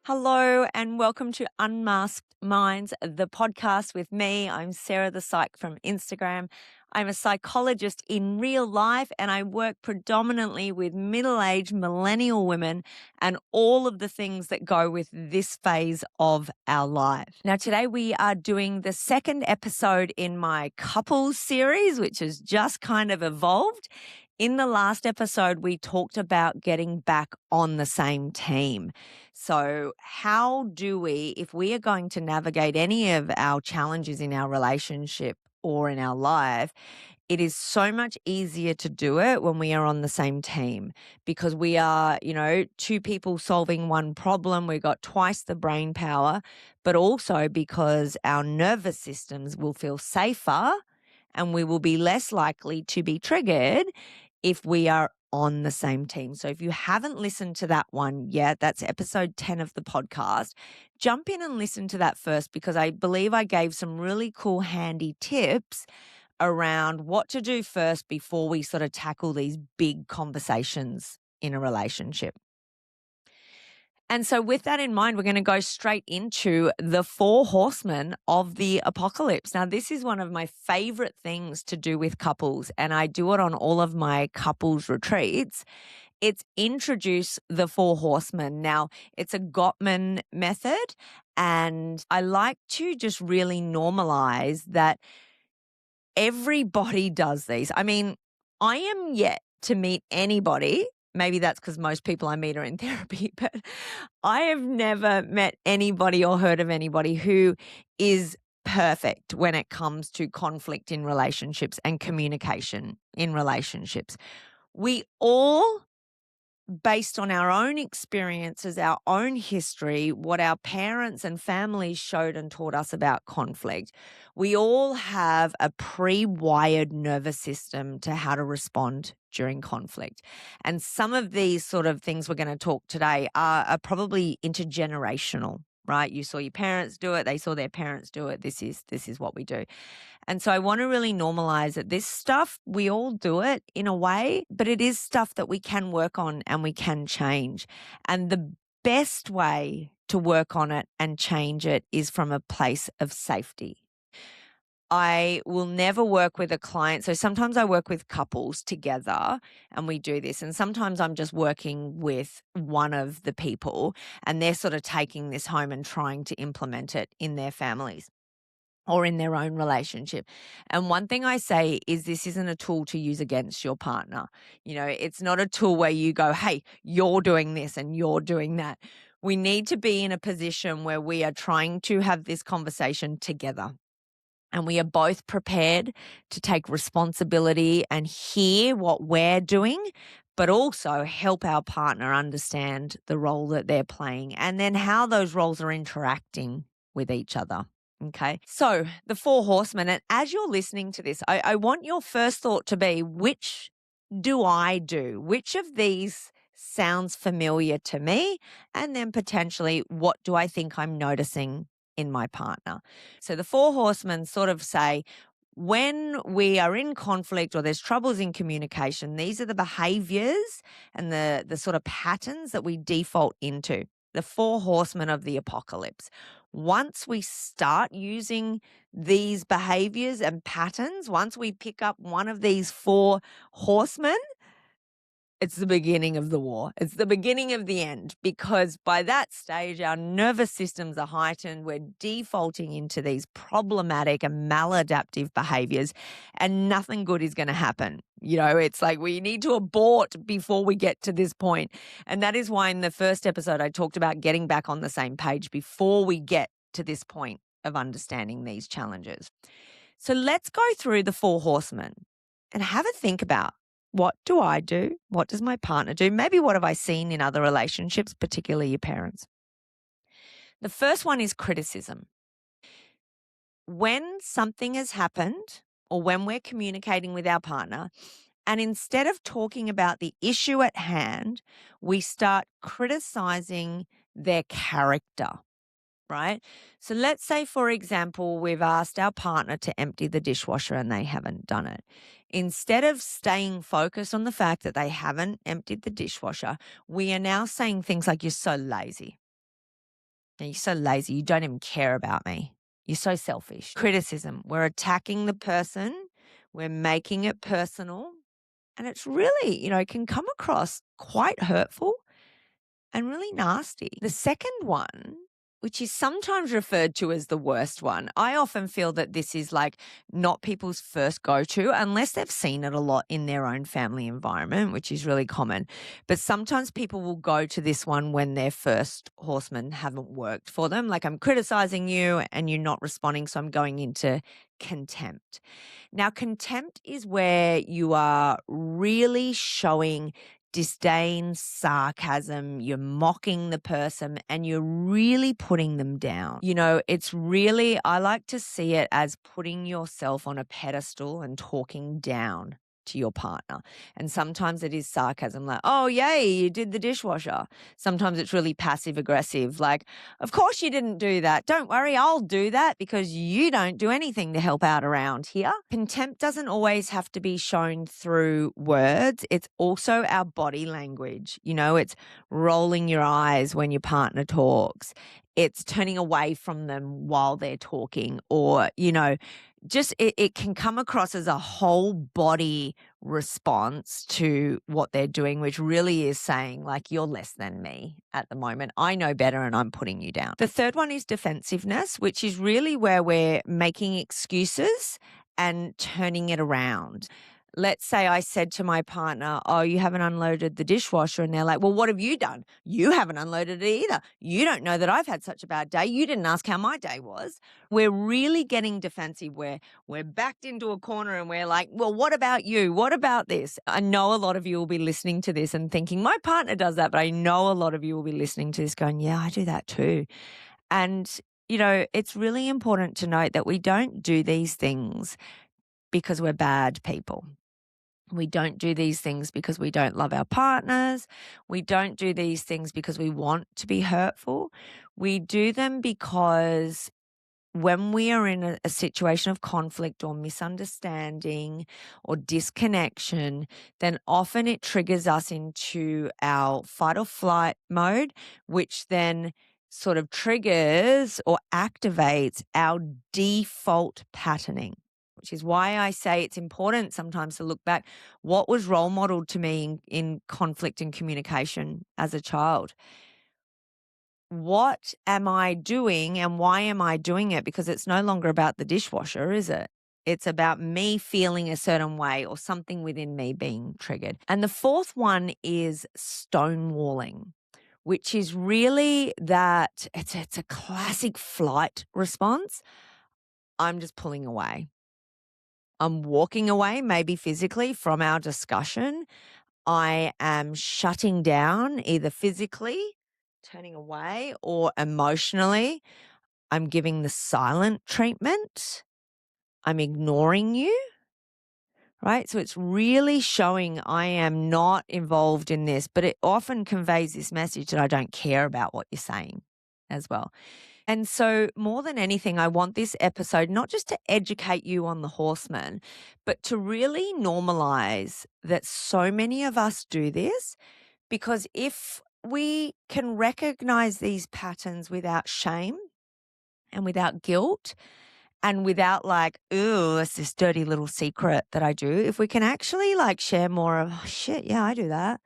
Hello and welcome to Unmasked Minds, the podcast with me. I'm Sarah the Psych from Instagram. I'm a psychologist in real life and I work predominantly with middle-aged millennial women and all of the things that go with this phase of our life. Now, today we are doing the second episode in my couples series, which has just kind of evolved. In the last episode, we talked about getting back on the same team. So how do we, if we are going to navigate any of our challenges in our relationship or in our life, it is so much easier to do it when we are on the same team because we are, two people solving one problem. We've got twice the brain power, but also because our nervous systems will feel safer and we will be less likely to be triggered if we are on the same team. So if you haven't listened to that one yet, that's episode 10 of the podcast. Jump in and listen to that first because I believe I gave some really cool, handy tips around what to do first before we sort of tackle these big conversations in a relationship. And so with that in mind, we're going to go straight into the Four Horsemen of the Apocalypse. Now, this is one of my favorite things to do with couples, and I do it on all of my couples retreats. It's introduce the Four Horsemen. Now, it's a Gottman method, and I like to just really normalize that everybody does these. I mean, I am yet to meet anybody. Maybe that's because most people I meet are in therapy, but I have never met anybody or heard of anybody who is perfect when it comes to conflict in relationships and communication in relationships. We all, based on our own experiences, our own history, what our parents and families showed and taught us about conflict, we all have a pre-wired nervous system to how to respond during conflict. And some of these sort of things we're going to talk today are probably intergenerational, right? You saw your parents do it. They saw their parents do it. This is what we do. And so I want to really normalize that this stuff, we all do it in a way, but it is stuff that we can work on and we can change. And the best way to work on it and change it is from a place of safety. I will never work with a client. So sometimes I work with couples together and we do this. And sometimes I'm just working with one of the people and they're sort of taking this home and trying to implement it in their families or in their own relationship. And one thing I say is this isn't a tool to use against your partner. It's not a tool where you go, hey, you're doing this and you're doing that. We need to be in a position where we are trying to have this conversation together. And we are both prepared to take responsibility and hear what we're doing, but also help our partner understand the role that they're playing and then how those roles are interacting with each other. Okay. So the Four Horsemen, and as you're listening to this, I want your first thought to be, which do I do? Which of these sounds familiar to me? And then potentially, what do I think I'm noticing in my partner? So the Four Horsemen sort of say, when we are in conflict or there's troubles in communication, these are the behaviors and the sort of patterns that we default into. The Four Horsemen of the Apocalypse. Once we start using these behaviors and patterns, once we pick up one of these four horsemen, it's the beginning of the war. It's the beginning of the end because by that stage, our nervous systems are heightened. We're defaulting into these problematic and maladaptive behaviors and nothing good is going to happen. It's like we need to abort before we get to this point. And that is why in the first episode, I talked about getting back on the same page before we get to this point of understanding these challenges. So let's go through the Four Horsemen and have a think about, what do I do? What does my partner do? Maybe what have I seen in other relationships, particularly your parents? The first one is criticism. When something has happened or when we're communicating with our partner, and instead of talking about the issue at hand, we start criticizing their character. Right? So let's say, for example, we've asked our partner to empty the dishwasher and they haven't done it. Instead of staying focused on the fact that they haven't emptied the dishwasher, we are now saying things like, you're so lazy. You're so lazy. You don't even care about me. You're so selfish. Criticism. We're attacking the person. We're making it personal. And it's really, it can come across quite hurtful and really nasty. The second one, which is sometimes referred to as the worst one, I often feel that this is like not people's first go-to unless they've seen it a lot in their own family environment, which is really common. But sometimes people will go to this one when their first horseman haven't worked for them. Like, I'm criticizing you and you're not responding, so I'm going into contempt. Now, contempt is where you are really showing disdain, sarcasm, you're mocking the person and you're really putting them down. It's really, I like to see it as putting yourself on a pedestal and talking down to your partner. And sometimes it is sarcasm, like, oh, yay, you did the dishwasher. Sometimes it's really passive aggressive, like, of course you didn't do that. Don't worry, I'll do that because you don't do anything to help out around here. Contempt doesn't always have to be shown through words. It's also our body language. It's rolling your eyes when your partner talks. It's turning away from them while they're talking, or, just it can come across as a whole body response to what they're doing, which really is saying, like, you're less than me at the moment. I know better and I'm putting you down. The third one is defensiveness, which is really where we're making excuses and turning it around. Let's say I said to my partner, oh, you haven't unloaded the dishwasher. And they're like, well, what have you done? You haven't unloaded it either. You don't know that I've had such a bad day. You didn't ask how my day was. We're really getting defensive where we're backed into a corner and we're like, well, what about you? What about this? I know a lot of you will be listening to this and thinking, my partner does that, but I know a lot of you will be listening to this going, yeah, I do that too. And, it's really important to note that we don't do these things because we're bad people. We don't do these things because we don't love our partners. We don't do these things because we want to be hurtful. We do them because when we are in a situation of conflict or misunderstanding or disconnection, then often it triggers us into our fight or flight mode, which then sort of triggers or activates our default patterning. Which is why I say it's important sometimes to look back. What was role modeled to me in conflict and communication as a child? What am I doing and why am I doing it? Because it's no longer about the dishwasher, is it? It's about me feeling a certain way or something within me being triggered. And the fourth one is stonewalling, which is really that it's a classic flight response. I'm just pulling away. I'm walking away, maybe physically, from our discussion. I am shutting down, either physically, turning away, or emotionally. I'm giving the silent treatment. I'm ignoring you, right? So it's really showing I am not involved in this, but it often conveys this message that I don't care about what you're saying as well. And so more than anything, I want this episode not just to educate you on the horseman, but to really normalize that so many of us do this, because if we can recognize these patterns without shame and without guilt and without like, ooh, it's this dirty little secret that I do, if we can actually like share more of, oh, shit, yeah, I do that,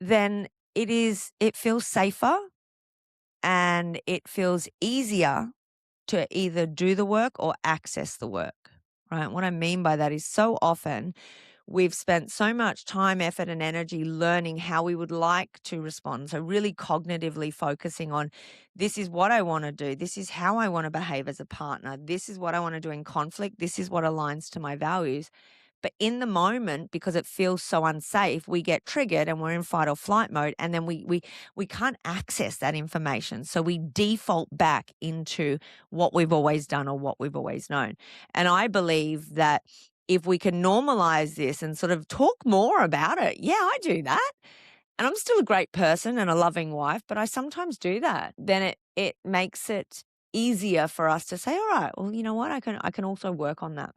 then it feels safer. And it feels easier to either do the work or access the work, right? What I mean by that is so often we've spent so much time, effort, and energy learning how we would like to respond. So really cognitively focusing on, this is what I want to do. This is how I want to behave as a partner. This is what I want to do in conflict. This is what aligns to my values. But in the moment, because it feels so unsafe, we get triggered and we're in fight or flight mode, and then we can't access that information. So we default back into what we've always done or what we've always known. And I believe that if we can normalize this and sort of talk more about it, yeah, I do that. And I'm still a great person and a loving wife, but I sometimes do that. Then it makes it easier for us to say, all right, well, you know what? I can also work on that.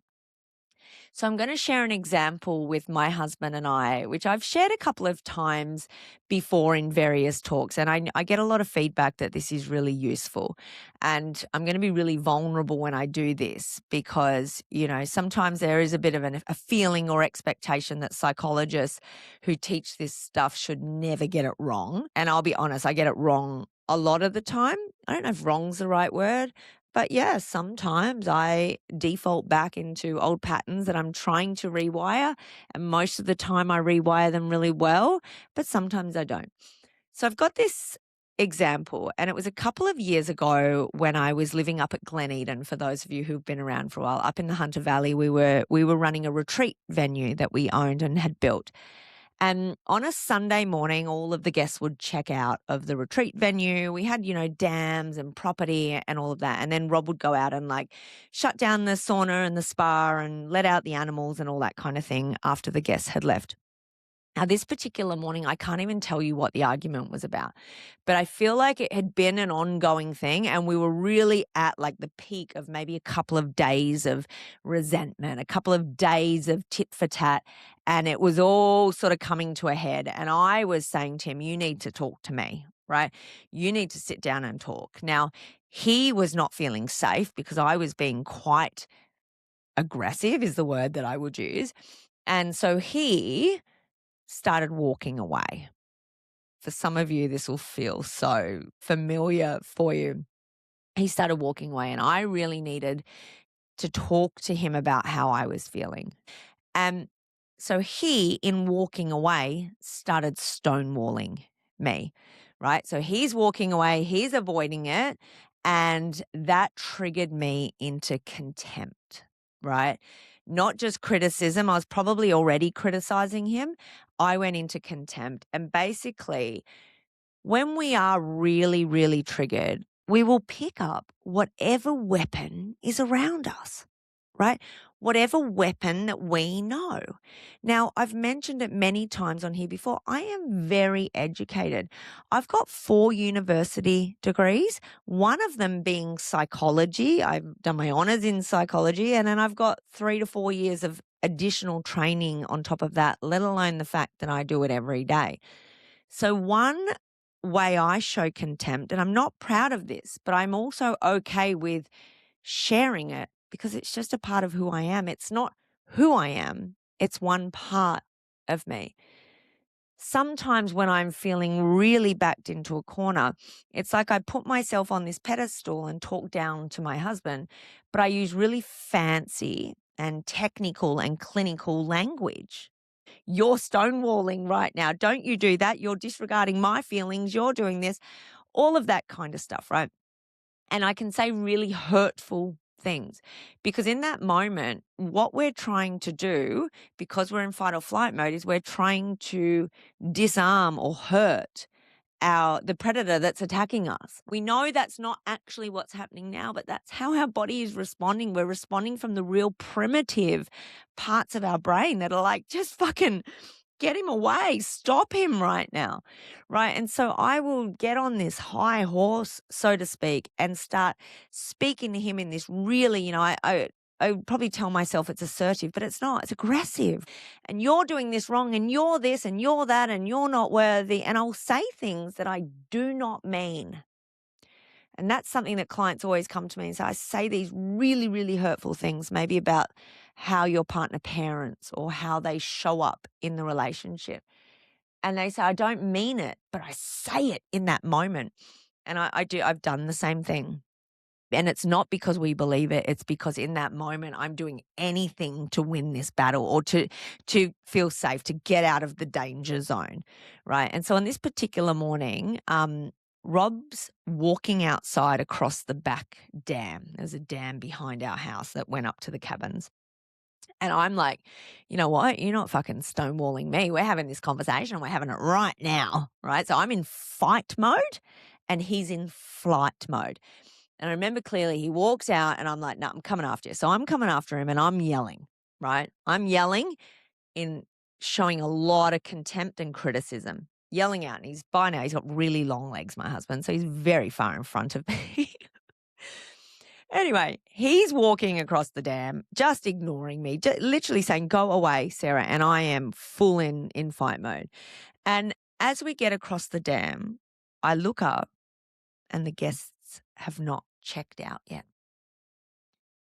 So I'm going to share an example with my husband and I, which I've shared a couple of times before in various talks. And I get a lot of feedback that this is really useful. And I'm going to be really vulnerable when I do this because, sometimes there is a bit of a feeling or expectation that psychologists who teach this stuff should never get it wrong. And I'll be honest, I get it wrong a lot of the time. I don't know if wrong's the right word. But yeah, sometimes I default back into old patterns that I'm trying to rewire. And most of the time I rewire them really well, but sometimes I don't. So I've got this example, and it was a couple of years ago when I was living up at Glen Eden. For those of you who've been around for a while, up in the Hunter Valley, we were running a retreat venue that we owned and had built. And on a Sunday morning, all of the guests would check out of the retreat venue. We had, dams and property and all of that. And then Rob would go out and shut down the sauna and the spa and let out the animals and all that kind of thing after the guests had left. Now, this particular morning, I can't even tell you what the argument was about, but I feel like it had been an ongoing thing, and we were really at the peak of maybe a couple of days of resentment, a couple of days of tit for tat, and it was all sort of coming to a head. And I was saying to him, you need to talk to me, right? You need to sit down and talk. Now, he was not feeling safe because I was being quite aggressive is the word that I would use. And so he started walking away. For some of you, this will feel so familiar for you. He started walking away, and I really needed to talk to him about how I was feeling. And so he, in walking away, started stonewalling me, right? So he's walking away, he's avoiding it, and that triggered me into contempt, right? Not just criticism. I was probably already criticizing him. I went into contempt. And basically, when we are really, really triggered, we will pick up whatever weapon is around us, right? Whatever weapon that we know. Now, I've mentioned it many times on here before. I am very educated. I've got 4 university degrees, one of them being psychology. I've done my honors in psychology, and then I've got 3 to 4 years of additional training on top of that, let alone the fact that I do it every day. So one way I show contempt, and I'm not proud of this, but I'm also okay with sharing it because it's just a part of who I am. It's not who I am. It's one part of me. Sometimes when I'm feeling really backed into a corner, it's like I put myself on this pedestal and talk down to my husband, but I use really fancy and technical and clinical language. You're stonewalling right now. Don't you do that. You're disregarding my feelings. You're doing this, all of that kind of stuff, right? And I can say really hurtful things because in that moment, what we're trying to do, because we're in fight or flight mode, is we're trying to disarm or hurt the predator that's attacking us. We know that's not actually what's happening now, but that's how our body is responding. We're responding from the real primitive parts of our brain that are like, just fucking get him away, stop him right now, right? And so I will get on this high horse, so to speak, and start speaking to him in this really, I would probably tell myself it's assertive, but it's not. It's aggressive. And you're doing this wrong, and you're this, and you're that, and you're not worthy. And I'll say things that I do not mean. And that's something that clients always come to me and say, I say these really, really hurtful things, maybe about how your partner parents or how they show up in the relationship. And they say, I don't mean it, but I say it in that moment. And I've done the same thing. And it's not because we believe it. It's because in that moment, I'm doing anything to win this battle or to feel safe, to get out of the danger zone, right? And so on this particular morning, Rob's walking outside across the back dam. There's a dam behind our house that went up to the cabins. And I'm like, you know what? You're not fucking stonewalling me. We're having this conversation. We're having it right now, right? So I'm in fight mode and he's in flight mode. And I remember clearly he walks out and I'm like, no, I'm coming after you. So I'm coming after him and I'm yelling, right? I'm yelling in showing a lot of contempt and criticism, yelling out. And he's got really long legs, my husband. So he's very far in front of me. Anyway, he's walking across the dam, just ignoring me, literally saying, "Go away, Sarah." And I am full in fight mode. And as we get across the dam, I look up and the guests have not checked out yet.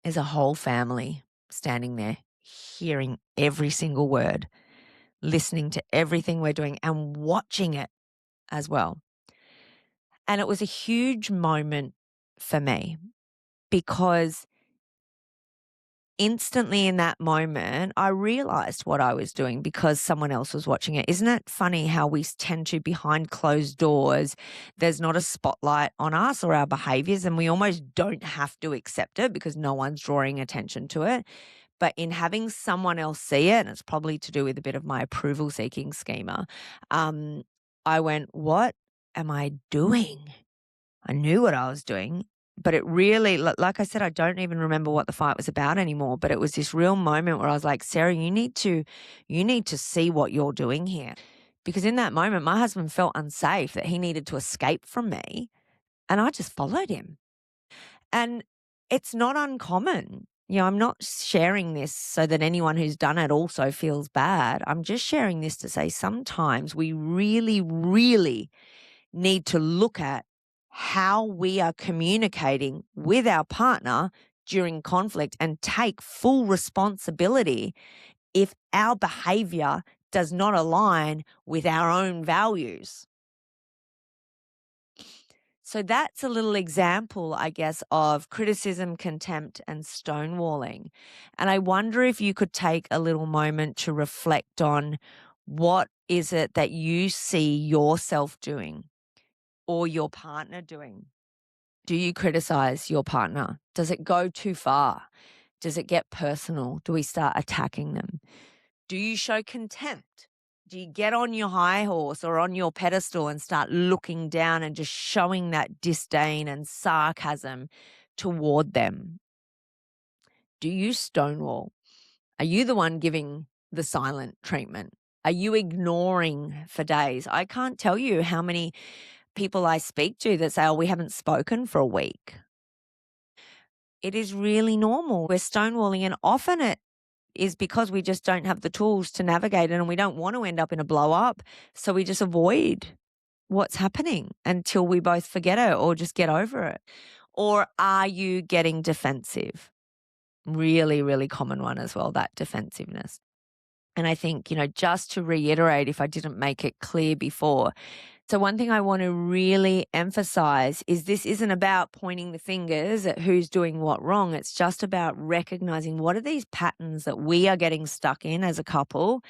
There's a whole family standing there, hearing every single word, listening to everything we're doing and watching it as well. And it was a huge moment for me because instantly in that moment, I realized what I was doing because someone else was watching it. Isn't it funny how we tend to, behind closed doors, there's not a spotlight on us or our behaviors, and we almost don't have to accept it because no one's drawing attention to it. But in having someone else see it, and it's probably to do with a bit of my approval-seeking schema, I went, "What am I doing?" I knew what I was doing, but it really, like I said, I don't even remember what the fight was about anymore, but it was this real moment where I was like, "Sarah, you need to see what you're doing here." Because in that moment, my husband felt unsafe, that he needed to escape from me, and I just followed him. And it's not uncommon. I'm not sharing this so that anyone who's done it also feels bad. I'm just sharing this to say sometimes we really, really need to look at how we are communicating with our partner during conflict and take full responsibility if our behavior does not align with our own values. So that's a little example, I guess, of criticism, contempt, and stonewalling. And I wonder if you could take a little moment to reflect on what is it that you see yourself doing or your partner doing. Do you criticize your partner? Does it go too far? Does it get personal? Do we start attacking them? Do you show contempt? Do you get on your high horse or on your pedestal and start looking down and just showing that disdain and sarcasm toward them? Do you stonewall? Are you the one giving the silent treatment? Are you ignoring for days? I can't tell you how many people I speak to that say, "Oh, we haven't spoken for a week." It is really normal. We're stonewalling, and often it is because we just don't have the tools to navigate it and we don't want to end up in a blow up. So we just avoid what's happening until we both forget it or just get over it. Or are you getting defensive? Really, really common one as well, that defensiveness. And I think, just to reiterate, if I didn't make it clear before, so one thing I want to really emphasize is this isn't about pointing the fingers at who's doing what wrong. It's just about recognizing what are these patterns that we are getting stuck in as a couple.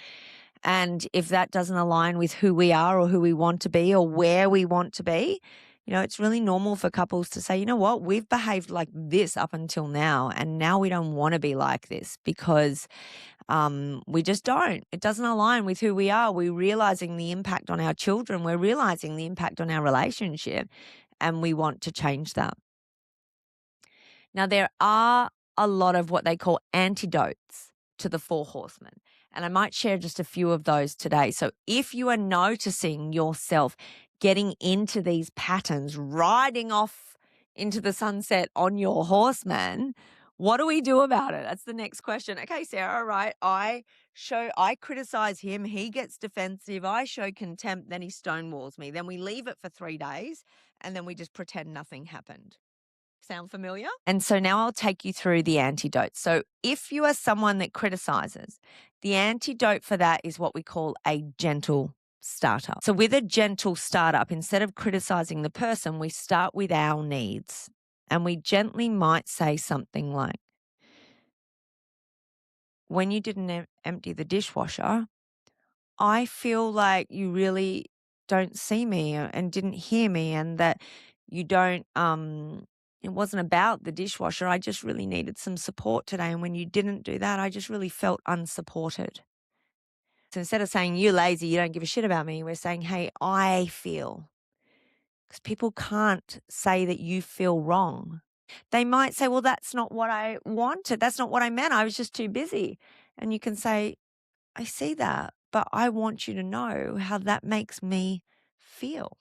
And if that doesn't align with who we are or who we want to be or where we want to be, it's really normal for couples to say, "You know what, we've behaved like this up until now, and now we don't want to be like this because we just don't. It doesn't align with who we are. We're realizing the impact on our children. We're realizing the impact on our relationship, and we want to change that." Now, there are a lot of what they call antidotes to the Four Horsemen, and I might share just a few of those today. So if you are noticing yourself getting into these patterns, riding off into the sunset on your horseman, what do we do about it? That's the next question. Okay, Sarah, right. I criticize him. He gets defensive. I show contempt. Then he stonewalls me. Then we leave it for 3 days and then we just pretend nothing happened. Sound familiar? And so now I'll take you through the antidote. So if you are someone that criticizes, the antidote for that is what we call a gentle startup. So with a gentle startup, instead of criticizing the person, we start with our needs. And we gently might say something like, "When you didn't empty the dishwasher, I feel like you really don't see me and didn't hear me, and that you don't, it wasn't about the dishwasher. I just really needed some support today. And when you didn't do that, I just really felt unsupported." So instead of saying, "You lazy, you don't give a shit about me," we're saying, "Hey, I feel." Because people can't say that you feel wrong. They might say, "Well, that's not what I wanted. That's not what I meant. I was just too busy." And you can say, "I see that, but I want you to know how that makes me feel."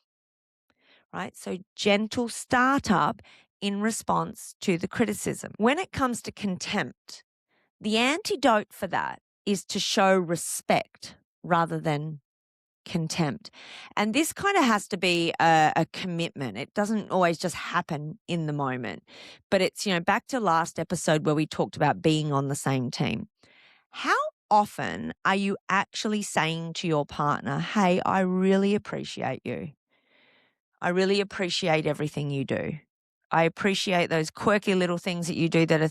Right? So gentle startup in response to the criticism. When it comes to contempt, the antidote for that is to show respect rather than contempt. And this kind of has to be a commitment. It doesn't always just happen in the moment. But it's, back to last episode where we talked about being on the same team. How often are you actually saying to your partner, hey, I really appreciate you. I really appreciate everything you do. I appreciate those quirky little things that you do that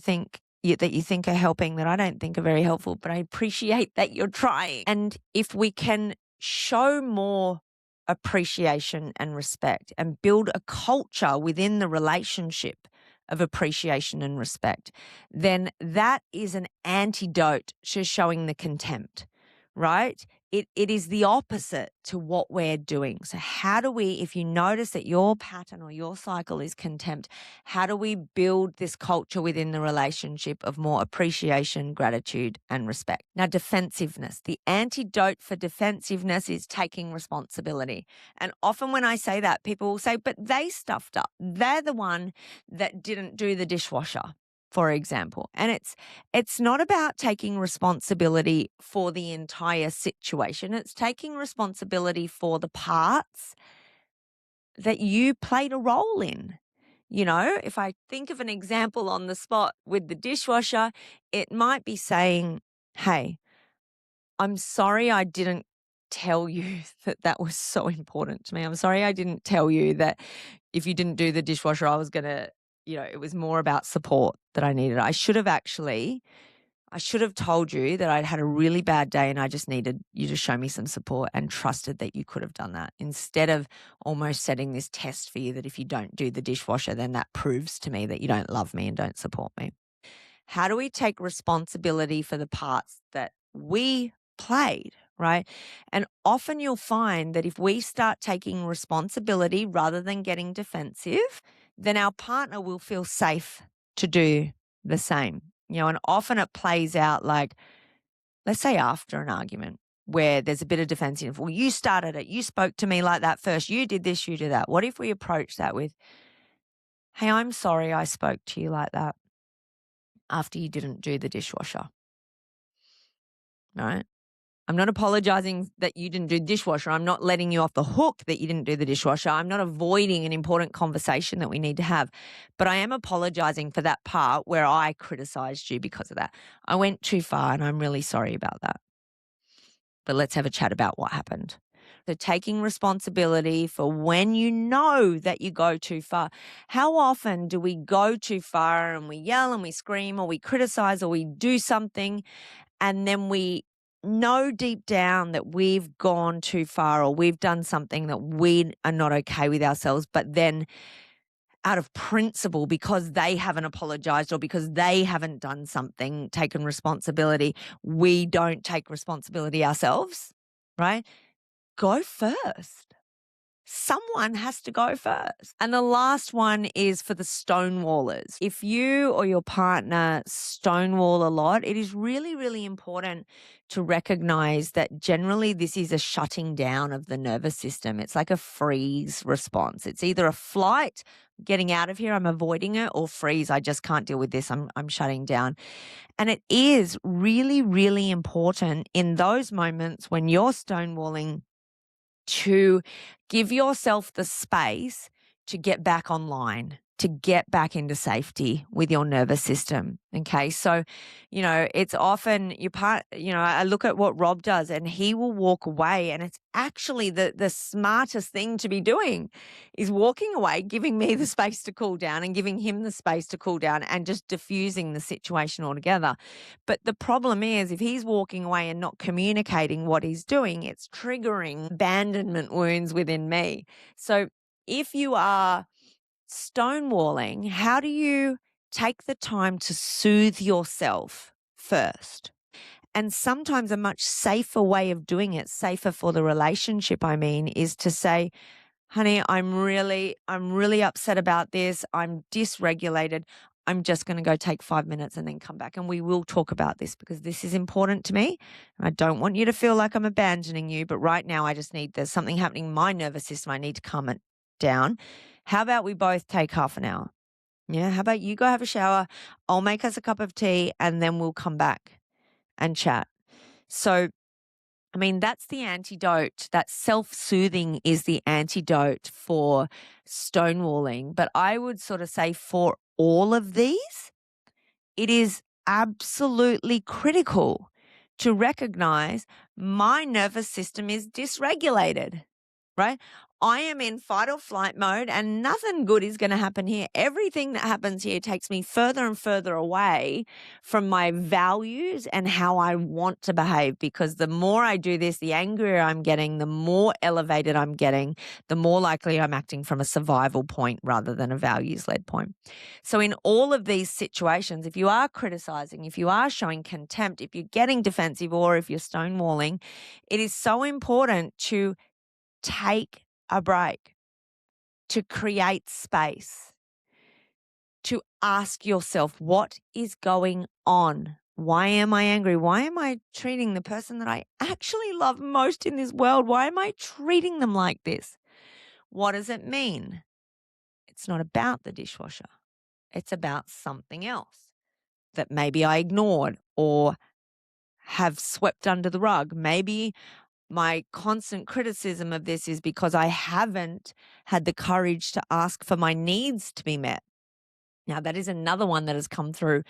you think are helping that I don't think are very helpful, but I appreciate that you're trying. And if we can show more appreciation and respect and build a culture within the relationship of appreciation and respect, then that is an antidote to showing the contempt, right? It is the opposite to what we're doing. So how do we, if you notice that your pattern or your cycle is contempt, how do we build this culture within the relationship of more appreciation, gratitude, and respect? Now, defensiveness. The antidote for defensiveness is taking responsibility. And often when I say that, people will say, but they stuffed up. They're the one that didn't do the dishwasher, for example. And it's not about taking responsibility for the entire situation. It's taking responsibility for the parts that you played a role in. If I think of an example on the spot with the dishwasher, it might be saying, hey, I'm sorry I didn't tell you that was so important to me. I'm sorry I didn't tell you that if you didn't do the dishwasher, I was going to, it was more about support that I needed. I should have told you that I'd had a really bad day and I just needed you to show me some support and trusted that you could have done that, instead of almost setting this test for you that if you don't do the dishwasher, then that proves to me that you don't love me and don't support me. How do we take responsibility for the parts that we played, right? And often you'll find that if we start taking responsibility rather than getting defensive, then our partner will feel safe to do the same. And often it plays out like, let's say after an argument where there's a bit of defensive. Well, you started it. You spoke to me like that first. You did this, you did that. What if we approach that with, hey, I'm sorry I spoke to you like that after you didn't do the dishwasher, right? I'm not apologizing that you didn't do the dishwasher. I'm not letting you off the hook that you didn't do the dishwasher. I'm not avoiding an important conversation that we need to have. But I am apologizing for that part where I criticized you because of that. I went too far and I'm really sorry about that. But let's have a chat about what happened. So taking responsibility for when you know that you go too far. How often do we go too far and we yell and we scream or we criticize or we do something and then we know deep down that we've gone too far or we've done something that we are not okay with ourselves, but then out of principle, because they haven't apologized or because they haven't done something, taken responsibility, we don't take responsibility ourselves, right? Go first. Someone has to go first. And the last one is for the stonewallers. If you or your partner stonewall a lot, it is really, really important to recognize that generally this is a shutting down of the nervous system. It's like a freeze response. It's either a flight, getting out of here, I'm avoiding it, or freeze, I just can't deal with this, I'm shutting down. And it is really, really important in those moments when you're stonewalling to give yourself the space to get back online, to get back into safety with your nervous system. Okay. So, it's often I look at what Rob does and he will walk away, and it's actually the smartest thing to be doing is walking away, giving me the space to cool down and giving him the space to cool down and just diffusing the situation altogether. But the problem is if he's walking away and not communicating what he's doing, it's triggering abandonment wounds within me. So if you are stonewalling, how do you take the time to soothe yourself first? And sometimes a much safer way of doing it, safer for the relationship, is to say, honey, I'm really upset about this. I'm dysregulated. I'm just going to go take 5 minutes and then come back and we will talk about this because this is important to me. I don't want you to feel like I'm abandoning you, but right now there's something happening in my nervous system. I need to calm it down. How about we both take half an hour? Yeah, how about you go have a shower? I'll make us a cup of tea and then we'll come back and chat. So, I mean, that's the antidote. That self-soothing is the antidote for stonewalling. But I would sort of say for all of these, it is absolutely critical to recognize my nervous system is dysregulated, right? I am in fight or flight mode and nothing good is going to happen here. Everything that happens here takes me further and further away from my values and how I want to behave, because the more I do this, the angrier I'm getting, the more elevated I'm getting, the more likely I'm acting from a survival point rather than a values-led point. So in all of these situations, if you are criticizing, if you are showing contempt, if you're getting defensive, or if you're stonewalling, it is so important to take a break, to create space, to ask yourself, what is going on? Why am I angry? Why am I treating the person that I actually love most in this world? Why am I treating them like this? What does it mean? It's not about the dishwasher. It's about something else that maybe I ignored or have swept under the rug. Maybe my constant criticism of this is because I haven't had the courage to ask for my needs to be met. Now, that is another one that has come through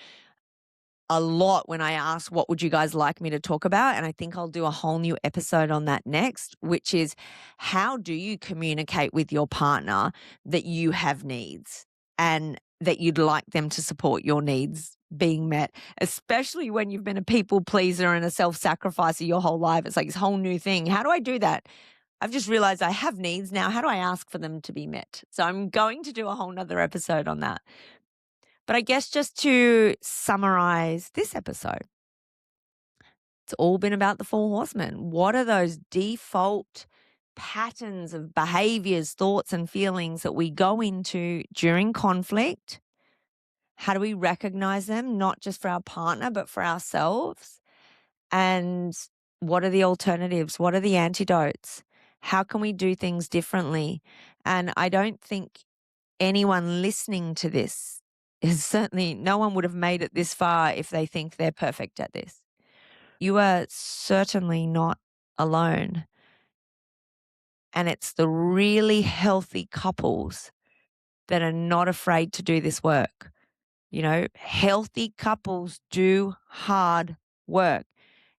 a lot when I ask, what would you guys like me to talk about? And I think I'll do a whole new episode on that next, which is how do you communicate with your partner that you have needs and that you'd like them to support your needs being met, especially when you've been a people pleaser and a self-sacrificer your whole life. It's like this whole new thing. How do I do that? I've just realized I have needs now. How do I ask for them to be met? So I'm going to do a whole nother episode on that. But I guess just to summarize this episode, it's all been about the Four Horsemen. What are those default patterns of behaviors, thoughts, and feelings that we go into during conflict? How do we recognize them, not just for our partner, but for ourselves? And what are the alternatives? What are the antidotes? How can we do things differently? And I don't think anyone listening to this is certainly, no one would have made it this far if they think they're perfect at this. You are certainly not alone. And it's the really healthy couples that are not afraid to do this work. You know, healthy couples do hard work.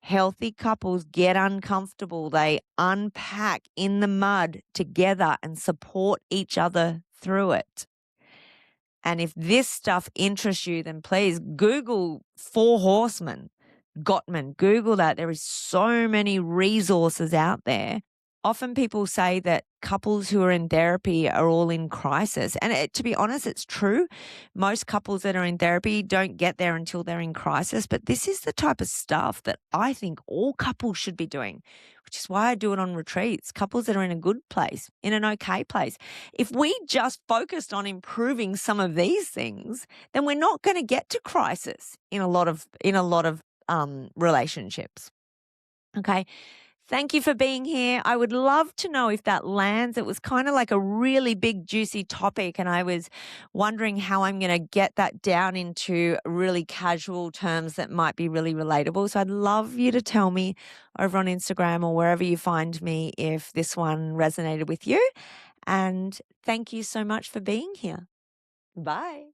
Healthy couples get uncomfortable. They unpack in the mud together and support each other through it. And if this stuff interests you, then please Google Four Horsemen, Gottman. Google that. There is so many resources out there. Often people say that couples who are in therapy are all in crisis. And to be honest, it's true. Most couples that are in therapy don't get there until they're in crisis. But this is the type of stuff that I think all couples should be doing, which is why I do it on retreats. Couples that are in a good place, in an okay place. If we just focused on improving some of these things, then we're not going to get to crisis in a lot of relationships. Okay. Thank you for being here. I would love to know if that lands. It was kind of like a really big, juicy topic, and I was wondering how I'm going to get that down into really casual terms that might be really relatable. So I'd love you to tell me over on Instagram or wherever you find me if this one resonated with you. And thank you so much for being here. Bye.